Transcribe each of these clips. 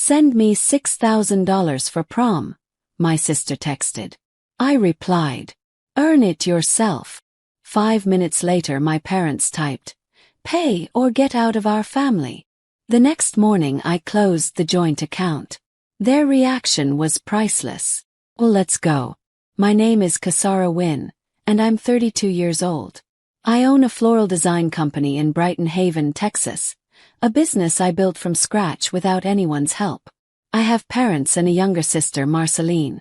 "Send me $6,000 for prom," my sister texted. I replied, "Earn it yourself." 5 minutes later my parents typed, "Pay or get out of our family." The next morning I closed the joint account. Their reaction was priceless. "Well, let's go. My name is Kasara Wynn, and I'm 32 years old. I own a floral design company in Brighton Haven, Texas, a business I built from scratch without anyone's help. I have parents and a younger sister, Marceline,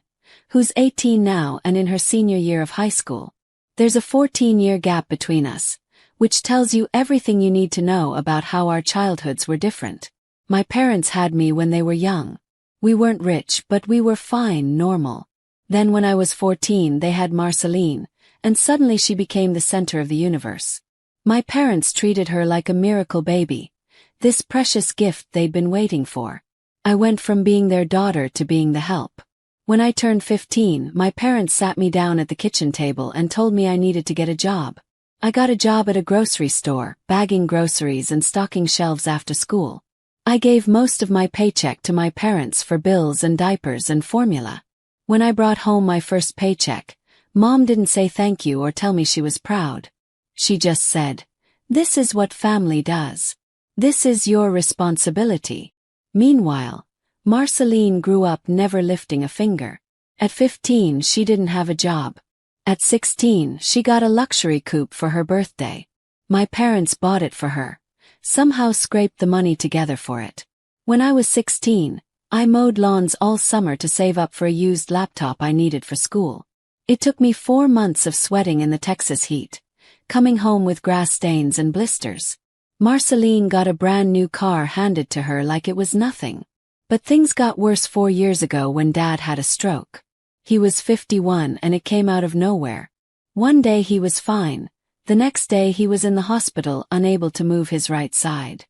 who's 18 now and in her senior year of high school. There's a 14-year gap between us, which tells you everything you need to know about how our childhoods were different. My parents had me when they were young. We weren't rich, but we were fine, normal. Then when I was 14 they had Marceline, and suddenly she became the center of the universe. My parents treated her like a miracle baby, this precious gift they'd been waiting for. I went from being their daughter to being the help. When I turned 15, my parents sat me down at the kitchen table and told me I needed to get a job. I got a job at a grocery store, bagging groceries and stocking shelves after school. I gave most of my paycheck to my parents for bills and diapers and formula. When I brought home my first paycheck, Mom didn't say thank you or tell me she was proud. She just said, "This is what family does. This is your responsibility." Meanwhile, Marceline grew up never lifting a finger. At 15 she didn't have a job. At 16 she got a luxury coupe for her birthday. My parents bought it for her, somehow scraped the money together for it. When I was 16, I mowed lawns all summer to save up for a used laptop I needed for school. It took me 4 months of sweating in the Texas heat, coming home with grass stains and blisters. Marceline got a brand new car handed to her like it was nothing. But things got worse 4 years ago when Dad had a stroke. He was 51 and it came out of nowhere. One day he was fine, the next day he was in the hospital unable to move his right side.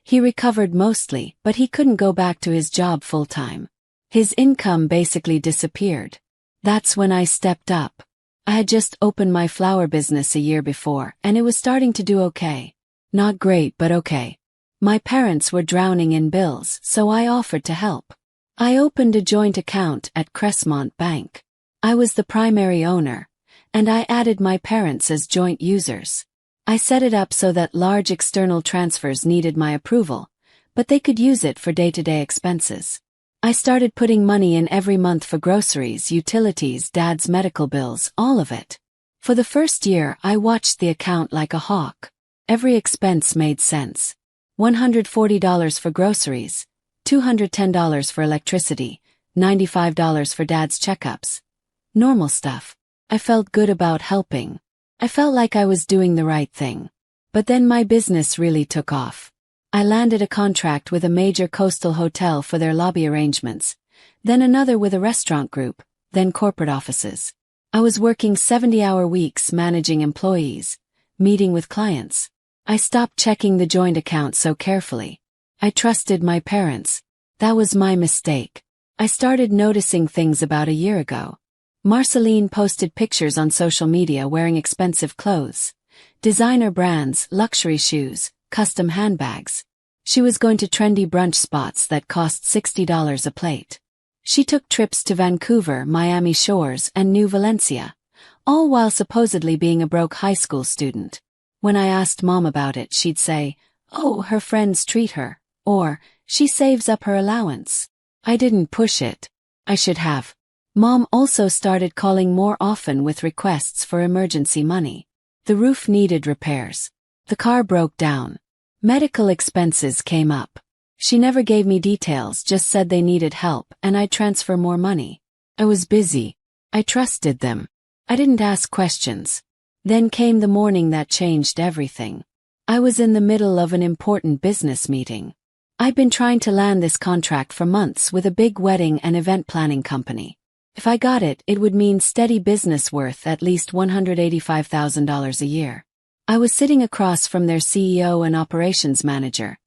He recovered mostly, but he couldn't go back to his job full-time. His income basically disappeared. That's when I stepped up. I had just opened my flower business a year before, and it was starting to do okay. Not great, but okay. My parents were drowning in bills, so I offered to help. I opened a joint account at Crestmont Bank. I was the primary owner, and I added my parents as joint users. I set it up so that large external transfers needed my approval, but they could use it for day-to-day expenses. I started putting money in every month for groceries, utilities, Dad's medical bills, all of it. For the first year, I watched the account like a hawk. Every expense made sense. $140 for groceries, $210 for electricity, $95 for Dad's checkups. Normal stuff. I felt good about helping. I felt like I was doing the right thing. But then my business really took off. I landed a contract with a major coastal hotel for their lobby arrangements, then another with a restaurant group, then corporate offices. I was working 70-hour weeks managing employees, meeting with clients. I stopped checking the joint account so carefully. I trusted my parents. That was my mistake. I started noticing things about a year ago. Marceline posted pictures on social media wearing expensive clothes, designer brands, luxury shoes, custom handbags. She was going to trendy brunch spots that cost $60 a plate. She took trips to Vancouver, Miami Shores, and New Valencia, all while supposedly being a broke high school student. When I asked Mom about it, she'd say, "Oh, her friends treat her," or, "She saves up her allowance." I didn't push it. I should have. Mom also started calling more often with requests for emergency money. The roof needed repairs. The car broke down. Medical expenses came up. She never gave me details, just said they needed help and I'd transfer more money. I was busy. I trusted them. I didn't ask questions. Then came the morning that changed everything. I was in the middle of an important business meeting. I'd been trying to land this contract for months with a big wedding and event planning company. If I got it, it would mean steady business worth at least $185,000 a year. I was sitting across from their CEO and operations manager,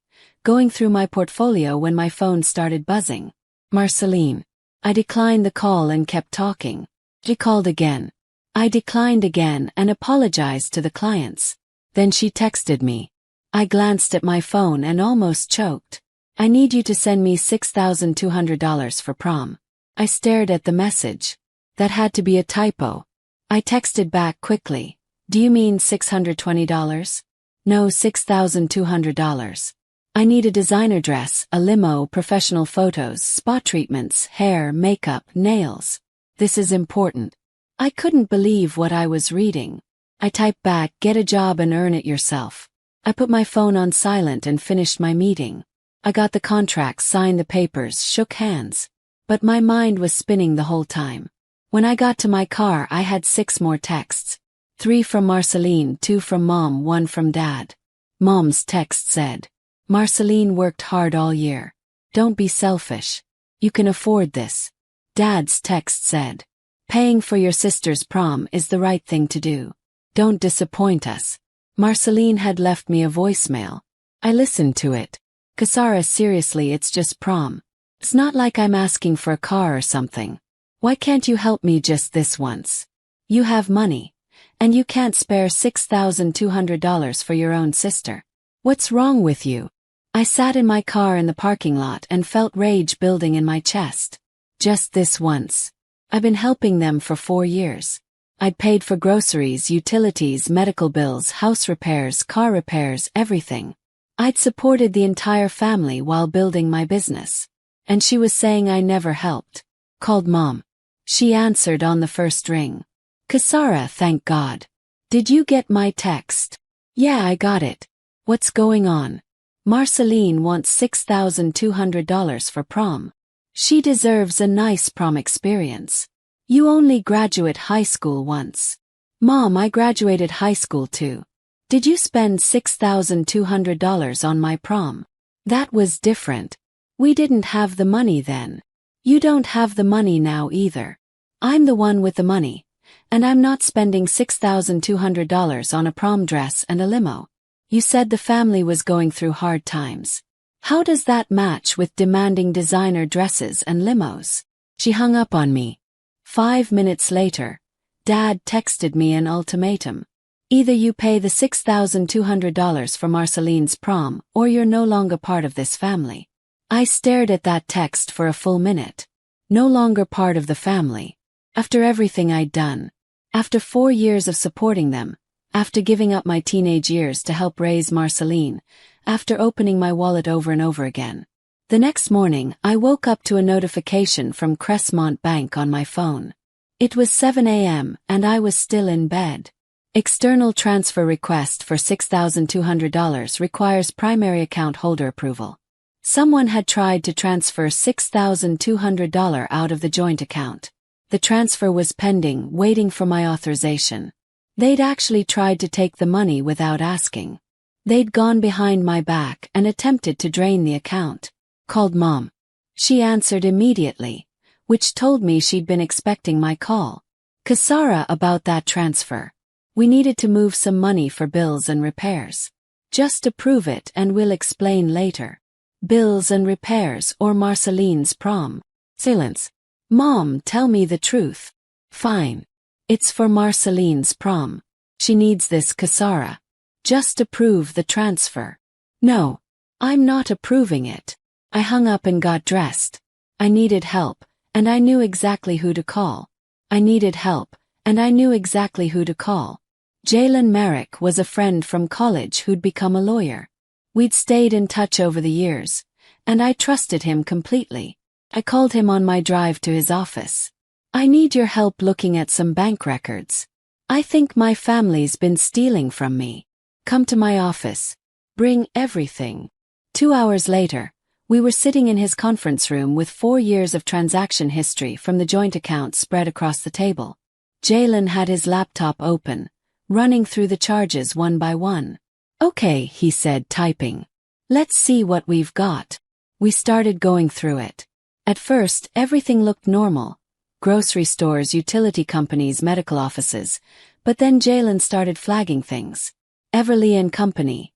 going through my portfolio when my phone started buzzing. Marceline. I declined the call and kept talking. She called again. I declined again and apologized to the clients. Then she texted me. I glanced at my phone and almost choked. I need you to send me $6,200 for prom. I stared at the message. That had to be a typo. I texted back quickly. Do you mean $620? No, $6,200. I need a designer dress, a limo, professional photos, spa treatments, hair, makeup, nails. This is important. I couldn't believe what I was reading. I typed back, get a job and earn it yourself. I put my phone on silent and finished my meeting. I got the contracts, signed the papers, shook hands. But my mind was spinning the whole time. When I got to my car, I had 6 more texts. 3 from Marceline, 2 from Mom, 1 from Dad. Mom's text said, Marceline worked hard all year. Don't be selfish. You can afford this. Dad's text said, paying for your sister's prom is the right thing to do. Don't disappoint us. Marceline had left me a voicemail. I listened to it. Kasara, seriously, it's just prom. It's not like I'm asking for a car or something. Why can't you help me just this once? You have money. And you can't spare $6,200 for your own sister. What's wrong with you? I sat in my car in the parking lot and felt rage building in my chest. Just this once. I've been helping them for 4 years. I'd paid for groceries, utilities, medical bills, house repairs, car repairs, everything. I'd supported the entire family while building my business. And she was saying I never helped. Called Mom. She answered on the first ring. Kasara, thank God. Did you get my text? Yeah, I got it. What's going on? Marceline wants $6,200 for prom. She deserves a nice prom experience. You only graduate high school once. Mom, I graduated high school too. Did you spend $6,200 on my prom? That was different. We didn't have the money then. You don't have the money now either. I'm the one with the money. And I'm not spending $6,200 on a prom dress and a limo. You said the family was going through hard times. How does that match with demanding designer dresses and limos? She hung up on me. 5 minutes later, Dad texted me an ultimatum. Either you pay the $6,200 for Marceline's prom or you're no longer part of this family. I stared at that text for a full minute. No longer part of the family. After everything I'd done. After 4 years of supporting them. After giving up my teenage years to help raise Marceline. After opening my wallet over and over again. The next morning, I woke up to a notification from Crestmont Bank on my phone. It was 7 a.m. and I was still in bed. External transfer request for $6,200 requires primary account holder approval. Someone had tried to transfer $6,200 out of the joint account. The transfer was pending, waiting for my authorization. They'd actually tried to take the money without asking. They'd gone behind my back and attempted to drain the account. Called Mom. She answered immediately, which told me she'd been expecting my call. Kasara, about that transfer. We needed to move some money for bills and repairs. Just approve it and we'll explain later. Bills and repairs or Marceline's prom. Silence. Mom, tell me the truth. Fine. It's for Marceline's prom. She needs this, Kasara. Just approve the transfer. No. I'm not approving it. I hung up and got dressed. I needed help, and I knew exactly who to call. I needed help, and I knew exactly who to call. Jalen Merrick was a friend from college who'd become a lawyer. We'd stayed in touch over the years, and I trusted him completely. I called him on my drive to his office. I need your help looking at some bank records. I think my family's been stealing from me. Come to my office. Bring everything. 2 hours later, we were sitting in his conference room with 4 years of transaction history from the joint account spread across the table. Jalen had his laptop open, running through the charges one by one. Okay, he said, typing. Let's see what we've got. We started going through it. At first, everything looked normal. Grocery stores, utility companies, medical offices. But then Jalen started flagging things. Everly and Company.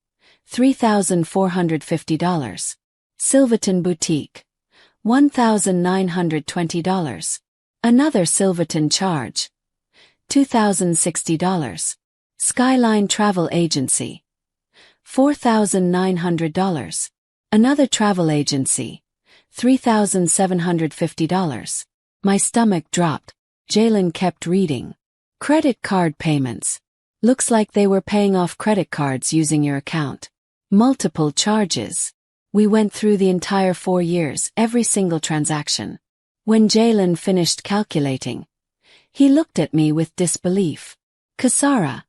$3,450. Silverton Boutique. $1,920. Another Silverton charge. $2,060. Skyline Travel Agency. $4,900. Another travel agency. $3,750. My stomach dropped. Jalen kept reading. Credit card payments. Looks like they were paying off credit cards using your account. Multiple charges. We went through the entire 4 years, every single transaction. When Jalen finished calculating, he looked at me with disbelief. Kasara,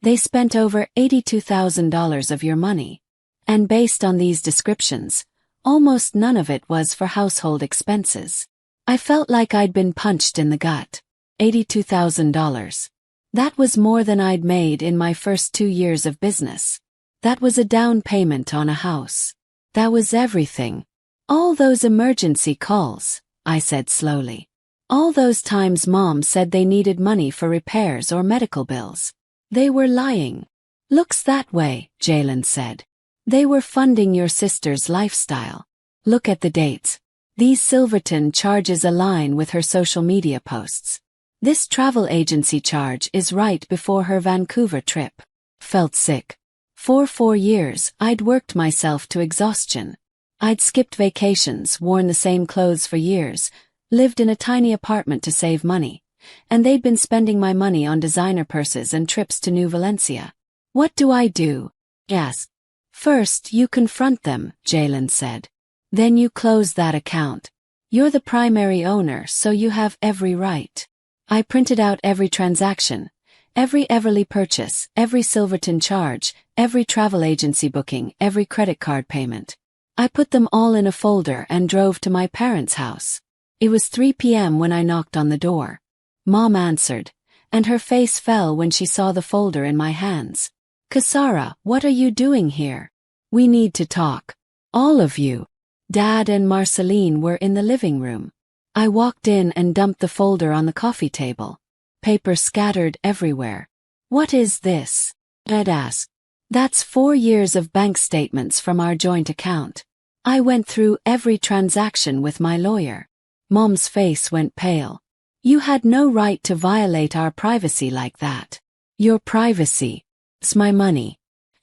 they spent over $82,000 of your money. And based on these descriptions, almost none of it was for household expenses. I felt like I'd been punched in the gut. $82,000. That was more than I'd made in my first 2 years of business. That was a down payment on a house. That was everything. All those emergency calls, I said slowly. All those times Mom said they needed money for repairs or medical bills. They were lying. Looks that way, Jalen said. They were funding your sister's lifestyle. Look at the dates. These Silverton charges align with her social media posts. This travel agency charge is right before her Vancouver trip. Felt sick. For 4 years, I'd worked myself to exhaustion. I'd skipped vacations, worn the same clothes for years, lived in a tiny apartment to save money, and they'd been spending my money on designer purses and trips to New Valencia. What do I do? Asked. First, you confront them, Jalen said. Then you close that account. You're the primary owner, so you have every right. I printed out every transaction, every Everly purchase, every Silverton charge, every travel agency booking, every credit card payment. I put them all in a folder and drove to my parents' house. It was 3 p.m. when I knocked on the door. Mom answered, and her face fell when she saw the folder in my hands. Kasara, what are you doing here? We need to talk. All of you. Dad and Marceline were in the living room. I walked in and dumped the folder on the coffee table. Paper scattered everywhere. What is this? Ed asked. That's 4 years of bank statements from our joint account. I went through every transaction with my lawyer. Mom's face went pale. You had no right to violate our privacy like that. Your privacy. It's my money.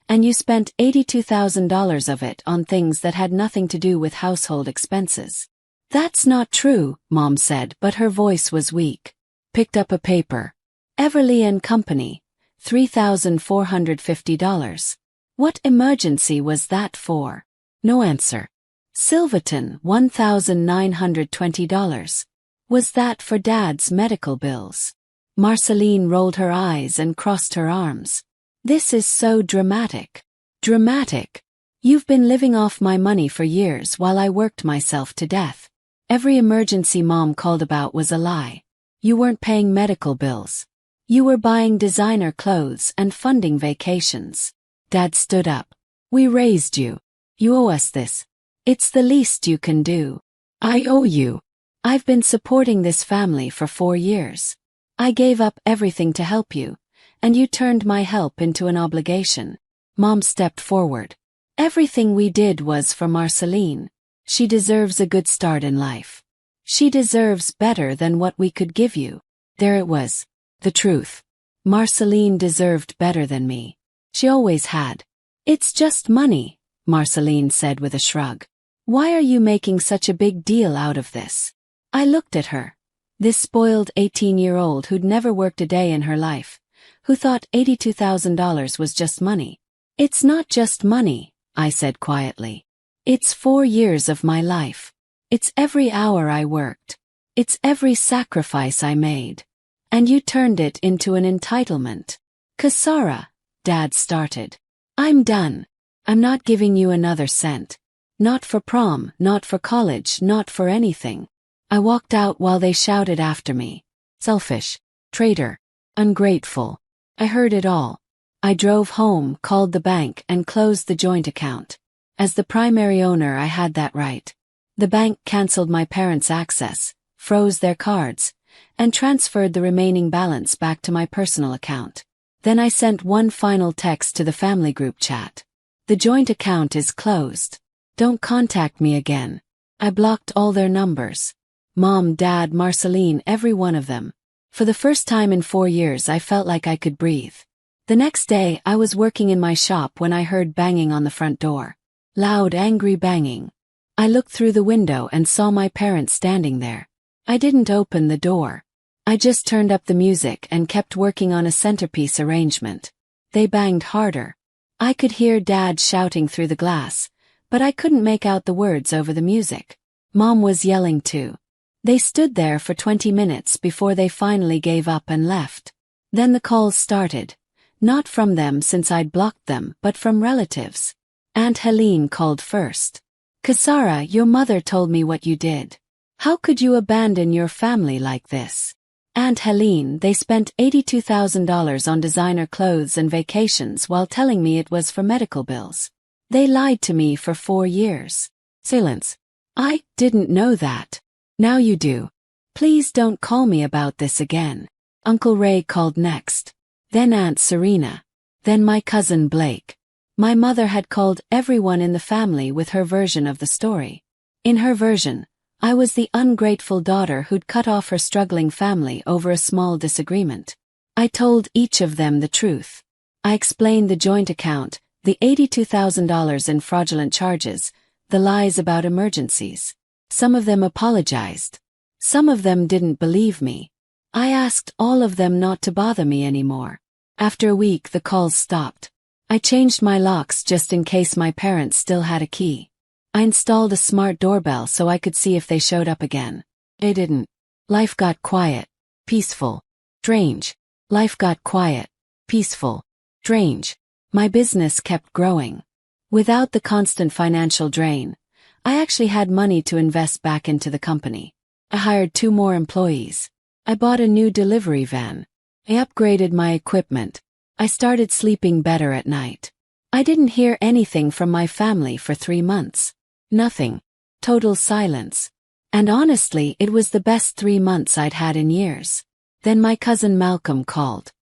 And you spent $82,000 of it on things that had nothing to do with household expenses. That's not true, Mom said, but her voice was weak. Picked up a paper. Everly and Company, $3,450. What emergency was that for? No answer. Silverton, $1,920. Was that for Dad's medical bills? Marceline rolled her eyes and crossed her arms. This is so dramatic. Dramatic. You've been living off my money for years while I worked myself to death. Every emergency Mom called about was a lie. You weren't paying medical bills. You were buying designer clothes and funding vacations. Dad stood up. We raised you. You owe us this. It's the least you can do. I owe you. I've been supporting this family for 4 years. I gave up everything to help you, and you turned my help into an obligation. Mom stepped forward. Everything we did was for Marceline. She deserves a good start in life. She deserves better than what we could give you. There it was. The truth. Marceline deserved better than me. She always had. It's just money, Marceline said with a shrug. Why are you making such a big deal out of this? I looked at her. This spoiled 18-year-old who'd never worked a day in her life, who thought $82,000 was just money. It's not just money, I said quietly. It's 4 years of my life. It's every hour I worked. It's every sacrifice I made. And you turned it into an entitlement. Kasara, Dad started. I'm done. I'm not giving you another cent. Not for prom, not for college, not for anything. I walked out while they shouted after me. Selfish. Traitor. Ungrateful. I heard it all. I drove home, called the bank, and closed the joint account. As the primary owner, I had that right. The bank canceled my parents' access, froze their cards, and transferred the remaining balance back to my personal account. Then I sent one final text to the family group chat. The joint account is closed. Don't contact me again. I blocked all their numbers. Mom, Dad, Marceline, every one of them. For the first time in 4 years, I felt like I could breathe. The next day, I was working in my shop when I heard banging on the front door. Loud, angry banging. I looked through the window and saw my parents standing there. I didn't open the door. I just turned up the music and kept working on a centerpiece arrangement. They banged harder. I could hear Dad shouting through the glass, but I couldn't make out the words over the music. Mom was yelling too. They stood there for 20 minutes before they finally gave up and left. Then the calls started. Not from them since I'd blocked them, but from relatives. Aunt Helene called first. "Kasara, your mother told me what you did. How could you abandon your family like this?" Aunt Helene, they spent $82,000 on designer clothes and vacations while telling me it was for medical bills. They lied to me for 4 years. Silence. I didn't know that. Now you do. Please don't call me about this again. Uncle Ray called next. Then Aunt Serena. Then my cousin Blake. My mother had called everyone in the family with her version of the story. In her version, I was the ungrateful daughter who'd cut off her struggling family over a small disagreement. I told each of them the truth. I explained the joint account, the $82,000 in fraudulent charges, the lies about emergencies. Some of them apologized. Some of them didn't believe me. I asked all of them not to bother me anymore. After a week, the calls stopped. I changed my locks just in case my parents still had a key. I installed a smart doorbell so I could see if they showed up again. They didn't. Life got quiet, peaceful, strange. Life got quiet, peaceful, strange. My business kept growing. Without the constant financial drain, I actually had money to invest back into the company. I hired 2 more employees. I bought a new delivery van. I upgraded my equipment. I started sleeping better at night. I didn't hear anything from my family for 3 months. Nothing. Total silence. And honestly, it was the best 3 months I'd had in years. Then my cousin Malcolm called.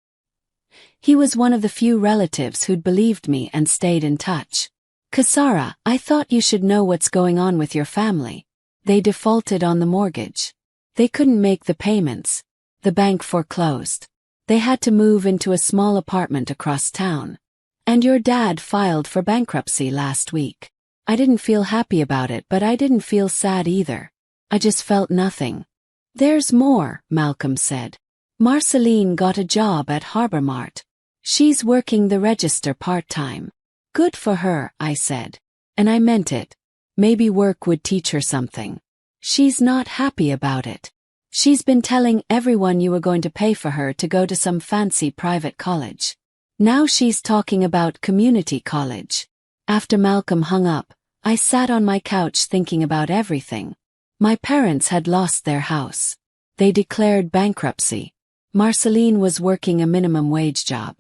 He was one of the few relatives who'd believed me and stayed in touch. "Kasara, I thought you should know what's going on with your family. They defaulted on the mortgage. They couldn't make the payments. The bank foreclosed. They had to move into a small apartment across town. And your dad filed for bankruptcy last week." I didn't feel happy about it, but I didn't feel sad either. I just felt nothing. "There's more," Malcolm said. "Marceline got a job at Harbor Mart. She's working the register part-time." "Good for her," I said. And I meant it. Maybe work would teach her something. "She's not happy about it. She's been telling everyone you were going to pay for her to go to some fancy private college. Now she's talking about community college." After Malcolm hung up, I sat on my couch thinking about everything. My parents had lost their house. They declared bankruptcy. Marceline was working a minimum wage job.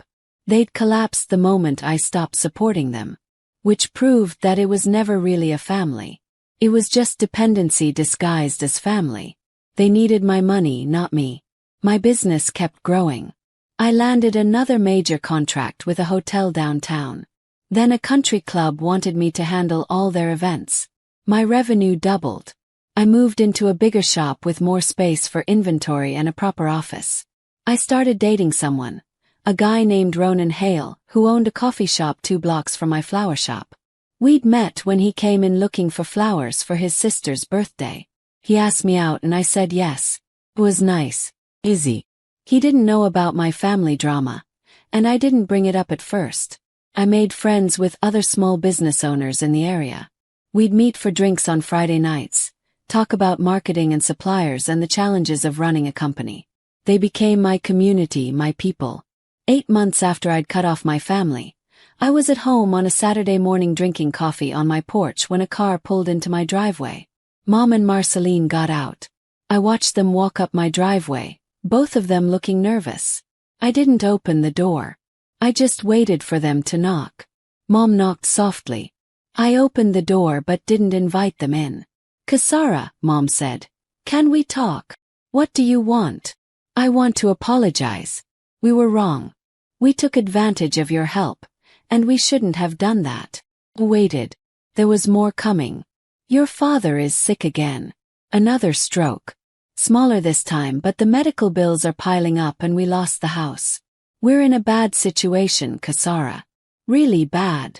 They'd collapsed the moment I stopped supporting them. Which proved that it was never really a family. It was just dependency disguised as family. They needed my money, not me. My business kept growing. I landed another major contract with a hotel downtown. Then a country club wanted me to handle all their events. My revenue doubled. I moved into a bigger shop with more space for inventory and a proper office. I started dating someone, a guy named Ronan Hale, who owned a coffee shop 2 blocks from my flower shop. We'd met when he came in looking for flowers for his sister's birthday. He asked me out and I said yes. It was nice. Easy. He didn't know about my family drama, and I didn't bring it up at first. I made friends with other small business owners in the area. We'd meet for drinks on Friday nights, talk about marketing and suppliers and the challenges of running a company. They became my community, my people. 8 months after I'd cut off my family, I was at home on a Saturday morning drinking coffee on my porch when a car pulled into my driveway. Mom and Marceline got out. I watched them walk up my driveway, both of them looking nervous. I didn't open the door. I just waited for them to knock. Mom knocked softly. I opened the door but didn't invite them in. "Kasara," Mom said. "Can we talk? What do you want?" "I want to apologize. We were wrong. We took advantage of your help, and we shouldn't have done that." I waited. There was more coming. "Your father is sick again. Another stroke. Smaller this time, but the medical bills are piling up and we lost the house. We're in a bad situation, Kasara. Really bad."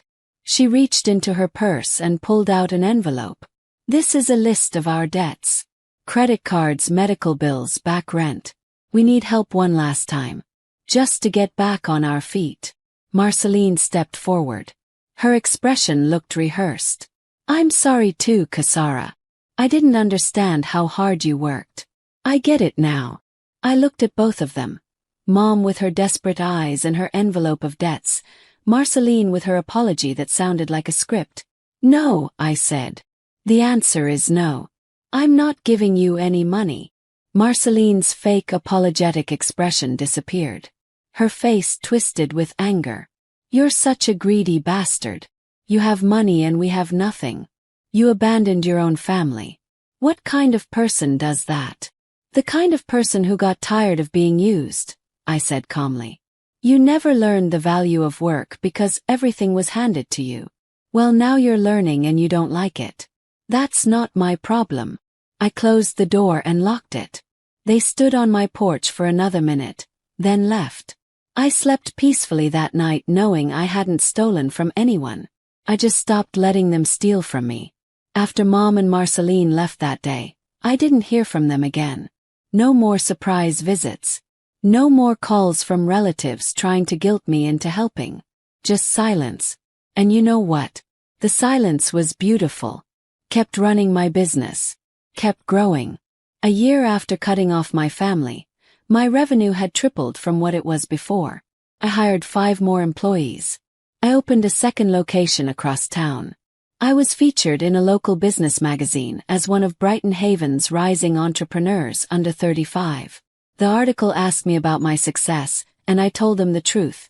She reached into her purse and pulled out an envelope. This is a list of our debts. Credit cards, medical bills, back rent. We need help one last time. Just to get back on our feet. Marceline stepped forward. Her expression looked rehearsed. I'm sorry too, Kasara. I didn't understand how hard you worked. I get it now. I looked at both of them. Mom with her desperate eyes and her envelope of debts. Marceline with her apology that sounded like a script. No, I said. The answer is no. I'm not giving you any money. Marceline's fake apologetic expression disappeared. Her face twisted with anger. You're such a greedy bastard. You have money and we have nothing. You abandoned your own family. What kind of person does that? The kind of person who got tired of being used, I said calmly. You never learned the value of work because everything was handed to you. Well, now you're learning and you don't like it. That's not my problem. I closed the door and locked it. They stood on my porch for another minute, then left. I slept peacefully that night knowing I hadn't stolen from anyone. I just stopped letting them steal from me. After Mom and Marceline left that day, I didn't hear from them again. No more surprise visits. No more calls from relatives trying to guilt me into helping. Just silence. And you know what? The silence was beautiful. Kept running my business. Kept growing. A year after cutting off my family, my revenue had tripled from what it was before. I hired 5 more employees. I opened a second location across town. I was featured in a local business magazine as one of Brighton Haven's rising entrepreneurs under 35. The article asked me about my success, and I told them the truth.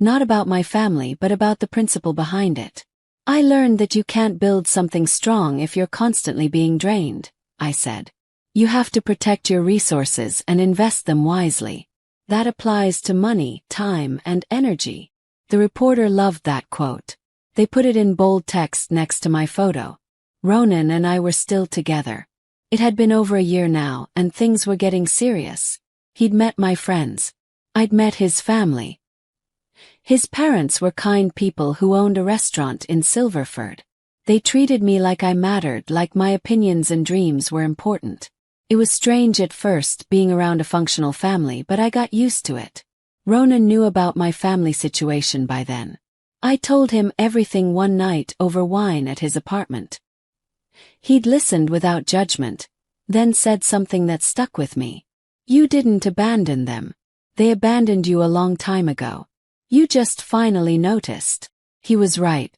Not about my family but about the principle behind it. I learned that you can't build something strong if you're constantly being drained, I said. You have to protect your resources and invest them wisely. That applies to money, time, and energy. The reporter loved that quote. They put it in bold text next to my photo. Ronan and I were still together. It had been over a year now, and things were getting serious. He'd met my friends. I'd met his family. His parents were kind people who owned a restaurant in Silverford. They treated me like I mattered, like my opinions and dreams were important. It was strange at first being around a functional family, but I got used to it. Ronan knew about my family situation by then. I told him everything one night over wine at his apartment. He'd listened without judgment, then said something that stuck with me. You didn't abandon them. They abandoned you a long time ago. You just finally noticed. He was right.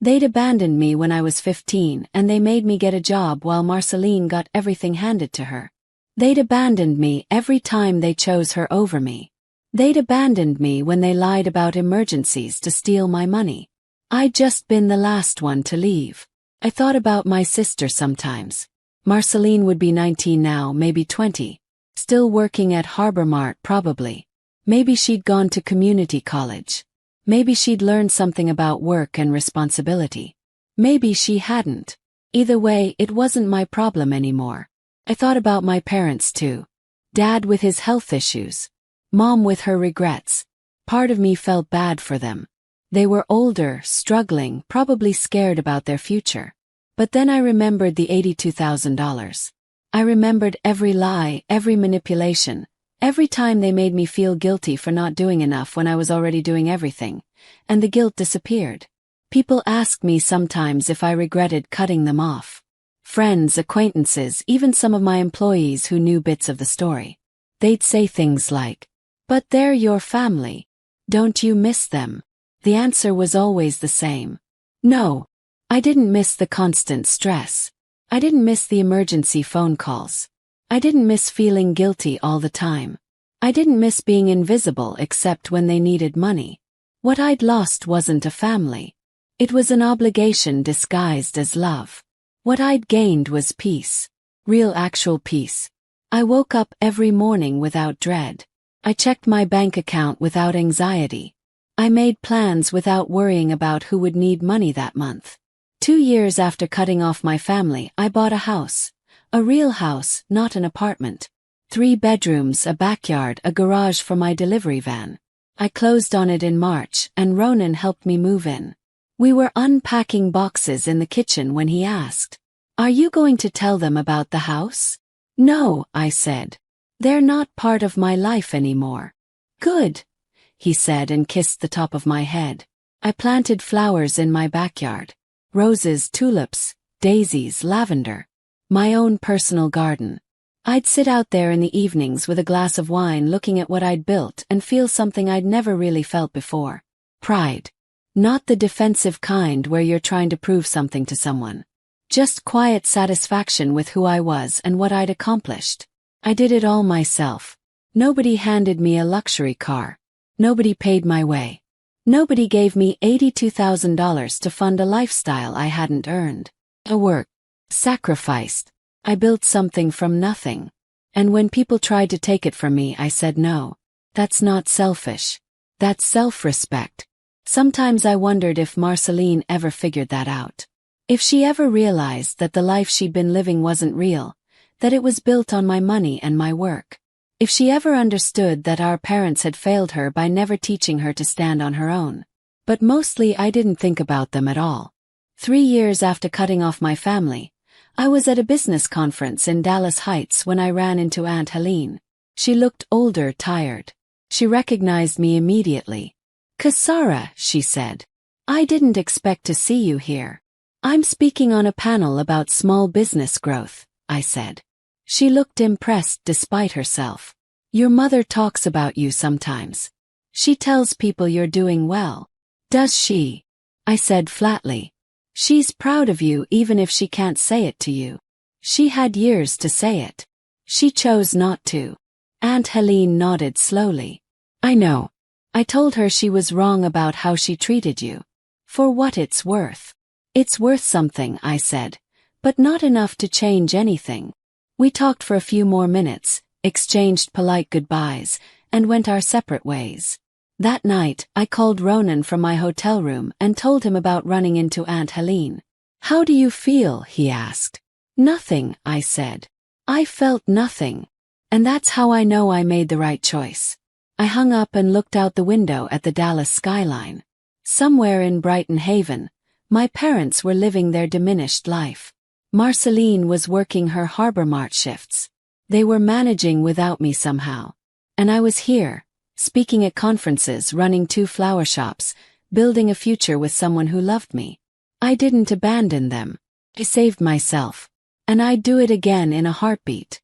They'd abandoned me when I was 15 and they made me get a job while Marceline got everything handed to her. They'd abandoned me every time they chose her over me. They'd abandoned me when they lied about emergencies to steal my money. I'd just been the last one to leave. I thought about my sister sometimes. Marceline would be 19 now, maybe 20. Still working at Harbour Mart probably. Maybe she'd gone to community college. Maybe she'd learned something about work and responsibility. Maybe she hadn't. Either way, it wasn't my problem anymore. I thought about my parents too. Dad with his health issues. Mom with her regrets. Part of me felt bad for them. They were older, struggling, probably scared about their future. But then I remembered the $82,000. I remembered every lie, every manipulation, every time they made me feel guilty for not doing enough when I was already doing everything. And the guilt disappeared. People asked me sometimes if I regretted cutting them off. Friends, acquaintances, even some of my employees who knew bits of the story. They'd say things like, "But they're your family. Don't you miss them?" The answer was always the same. No. I didn't miss the constant stress. I didn't miss the emergency phone calls. I didn't miss feeling guilty all the time. I didn't miss being invisible except when they needed money. What I'd lost wasn't a family. It was an obligation disguised as love. What I'd gained was peace. Real actual peace. I woke up every morning without dread. I checked my bank account without anxiety. I made plans without worrying about who would need money that month. 2 years after cutting off my family, I bought a house. A real house, not an apartment. 3 bedrooms, a backyard, a garage for my delivery van. I closed on it in March, and Ronan helped me move in. We were unpacking boxes in the kitchen when he asked, "Are you going to tell them about the house?" "No," I said. "They're not part of my life anymore." "Good," he said and kissed the top of my head. I planted flowers in my backyard. Roses, tulips, daisies, lavender. My own personal garden. I'd sit out there in the evenings with a glass of wine looking at what I'd built and feel something I'd never really felt before. Pride. Not the defensive kind where you're trying to prove something to someone. Just quiet satisfaction with who I was and what I'd accomplished. I did it all myself. Nobody handed me a luxury car. Nobody paid my way. Nobody gave me $82,000 to fund a lifestyle I hadn't earned. I worked. Sacrificed. I built something from nothing. And when people tried to take it from me, I said no. That's not selfish. That's self-respect. Sometimes I wondered if Marceline ever figured that out. If she ever realized that the life she'd been living wasn't real, that it was built on my money and my work. If she ever understood that our parents had failed her by never teaching her to stand on her own. But mostly I didn't think about them at all. 3 years after cutting off my family, I was at a business conference in Dallas Heights when I ran into Aunt Helene. She looked older, tired. She recognized me immediately. "Kasara," she said. "I didn't expect to see you here." "I'm speaking on a panel about small business growth," I said. She looked impressed despite herself. "Your mother talks about you sometimes. She tells people you're doing well." "Does she?" I said flatly. "She's proud of you even if she can't say it to you. She had years to say it. She chose not to." Aunt Helene nodded slowly. "I know. I told her she was wrong about how she treated you. For what it's worth." "It's worth something," I said, "but not enough to change anything." We talked for a few more minutes, exchanged polite goodbyes, and went our separate ways. That night, I called Ronan from my hotel room and told him about running into Aunt Helene. "How do you feel?" he asked. "Nothing," I said. I felt nothing. And that's how I know I made the right choice. I hung up and looked out the window at the Dallas skyline. Somewhere in Brighton Haven, my parents were living their diminished life. Marceline was working her Harbor Mart shifts. They were managing without me somehow. And I was here, speaking at conferences, running 2 flower shops, building a future with someone who loved me. I didn't abandon them. I saved myself. And I'd do it again in a heartbeat.